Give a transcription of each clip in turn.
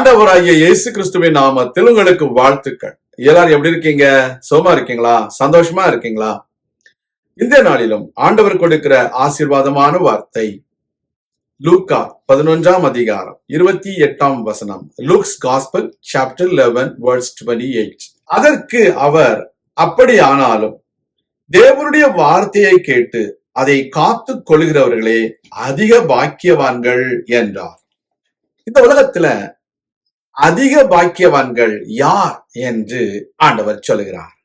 ஆண்டவராகிய இயேசு கிறிஸ்துவின் நாமத்தில் உங்களுக்கு வாழ்த்துக்கள். எல்லாரும் எப்படி இருக்கீங்க? சுகமா இருக்கீங்களா? சந்தோஷமா இருக்கீங்களா? இந்த நாளிலும் ஆண்டவர் கொடுக்கிற ஆசீர்வாதமான வார்த்தை லூக்கா 11ஆம் அதிகாரம் 28ஆம் வசனம். Luke's gospel chapter 11 verse 28. அதற்கு அவர், அப்படியானாலும் தேவனுடைய வார்த்தையை கேட்டு அதை காத்து கொள்கிறவர்களே அதிக பாக்கியவான்கள் என்றார். இந்த உலகத்துல அதிக பாக்கியவான்கள் யார் என்று ஆண்டவர் சொல்லுகிறார்.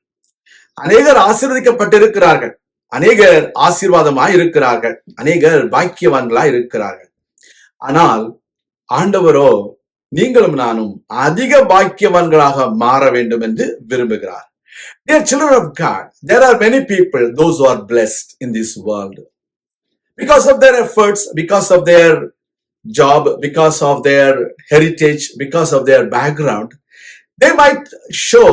அநேகர் ஆசீர்வதிக்கப்பட்டிருக்கிறார்கள், அநேகர் ஆசீர்வாதமாய் இருக்கிறார்கள், அநேகர் பாக்கியவான்களாய் இருக்கிறார்கள். ஆனால் ஆண்டவரோ நீங்களும் நானும் அதிக பாக்கியவான்களாக மாற வேண்டும் என்று விரும்புகிறார். Dear children of God, there are many people, those who are blessed in this world because of their efforts, because of their job, because of their heritage, because of their background. They might show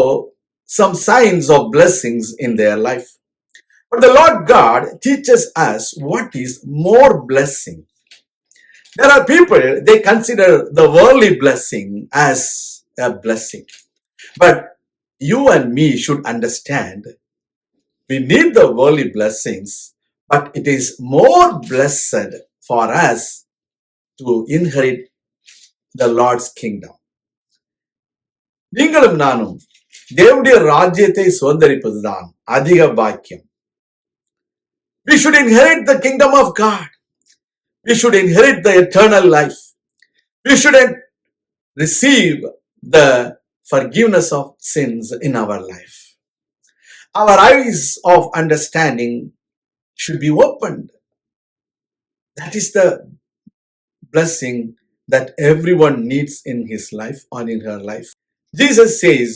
some signs of blessings in their life. But the Lord God teaches us what is more blessing. There are people, they consider the worldly blessing as a blessing. But you and me should understand, we need the worldly blessings, but it is more blessed for us to inherit the Lord's kingdom. நீங்களும் நானும் தேவனுடைய ராஜ்யத்தை சுதந்தரிப்பதுதான் அதிக பாக்கியம். We should inherit the kingdom of God. We should inherit the eternal life. We should receive the forgiveness of sins in our life. Our eyes of understanding should be opened. That is the blessing that everyone needs in his life or in her life. Jesus says,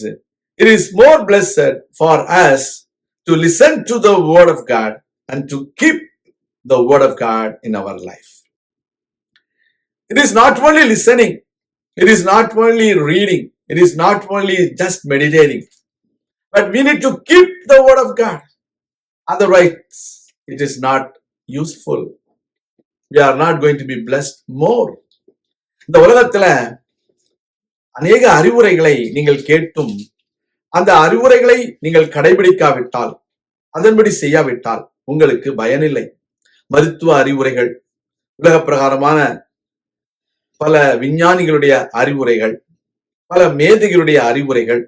it is more blessed for us to listen to the word of God and to keep the word of God in our life. It is not only listening, it is not only reading, it is not only just meditating, but we need to keep the word of God. Otherwise, it is not useful. We are not going to be blessed more. இந்த உலகத்துல அநேக அறிவுரைகளை நீங்கள் கேட்டும் அந்த அறிவுரைகளை நீங்கள் கடைபிடிக்காவிட்டால், அதன்படி செய்யாவிட்டால் உங்களுக்கு பயனில்லை. மருத்துவ அறிவுரைகள், உலக பிரகாரமான பல விஞ்ஞானிகளுடைய அறிவுரைகள், பல மேதைகளுடைய அறிவுரைகள்,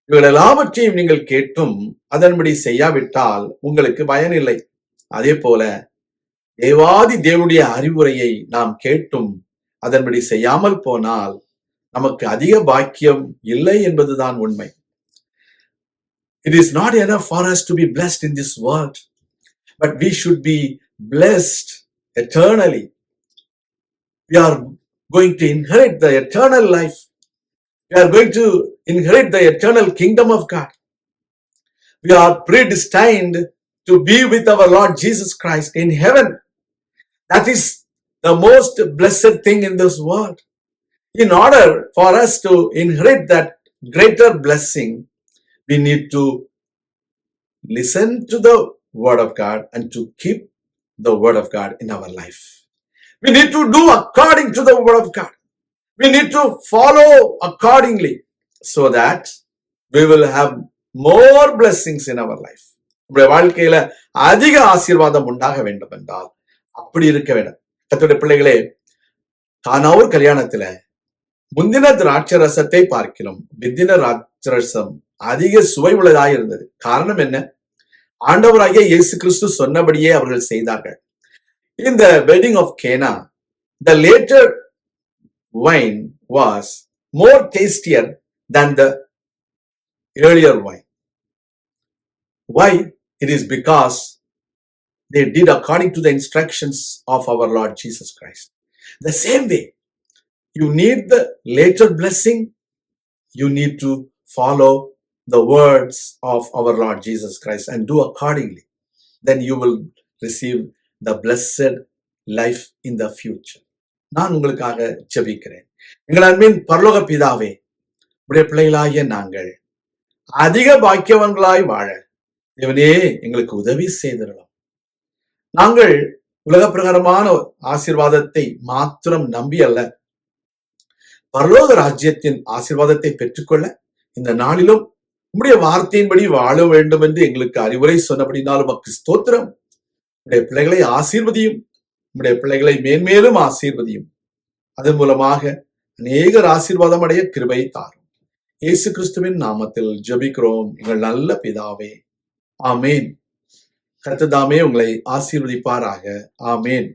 இவர்கள் எல்லாவற்றையும் நீங்கள் கேட்டும் அதன்படி செய்யாவிட்டால் உங்களுக்கு பயனில்லை. அதே போல தேவாதி தேவனுடைய அறிவுரையை நாம் கேட்டும் அதன்படி செய்யாமல் போனால் நமக்கு அதிக பாக்கியம் இல்லை என்பதுதான் உண்மை. It is not enough for us to be blessed in this world, but we should be blessed eternally. We are going to inherit the eternal life. We are going to inherit the eternal kingdom of God. We are predestined to be with our Lord Jesus Christ in heaven. That is the most blessed thing in this world. In order for us to inherit that greater blessing, we need to listen to the word of God and to keep the word of God in our life. We need to do according to the word of God. We need to follow accordingly so that we will have more blessings in our life. நம்முடைய வாழ்க்கையில அதிக ஆசீர்வாதம் உண்டாக வேண்டும் என்றால் அப்படி இருக்க வேண்டும். கர்த்தருடைய பிள்ளைகளே, கானாவூர் கல்யாணத்துல முந்தின திராட்சரசத்தை பார்க்கிறோம் பிந்தின திராட்சரசம் அதிக சுவை உள்ளதாக இருந்தது. காரணம் என்ன? ஆண்டவராகிய இயேசு கிறிஸ்து சொன்னபடியே அவர்கள் செய்தார்கள். In the wedding of Cana, the later wine was more tastier than the earlier wine. Why? It is because they did according to the instructions of our Lord Jesus Christ. The same way, you need the later blessing, you need to follow the words of our Lord Jesus Christ and do accordingly. Then you will receive the blessed life in the future. நான் உங்களுக்காக ஜெபிக்கிறேன். எங்கள் அன்பின் பரலோக பிதாவே, உடைய பிள்ளைகளாகிய நாங்கள் அதிக பாக்கியவான்களாய் வாழ தேவனே எங்களுக்கு உதவி செய்திடலாம். நாங்கள் உலக பிரகாரமான ஆசீர்வாதத்தை மாத்திரம் நம்பி அல்ல, பரலோக ராஜ்யத்தின் ஆசீர்வாதத்தை பெற்றுக்கொள்ள இந்த நாளிலும் உம்முடைய வார்த்தையின்படி வாழ வேண்டும் என்று எங்களுக்கு அறிவுரை சொன்னபடினாலும் உமக்கு ஸ்தோத்திரம். உம்முடைய பிள்ளைகளை ஆசீர்வதியும், உம்முடைய பிள்ளைகளை மேன்மேலும் ஆசீர்வதியும். அதன் மூலமாக அநேகர் ஆசீர்வாதம் அடைய கிருபை தாரும். இயேசு கிறிஸ்துவின் நாமத்தில் ஜெபிக்கிறோம் எங்கள் நல்ல பிதாவே, ஆமேன். கர்த்தர் தாமே உங்களை ஆசீர்வதிப்பாராக. ஆமேன்.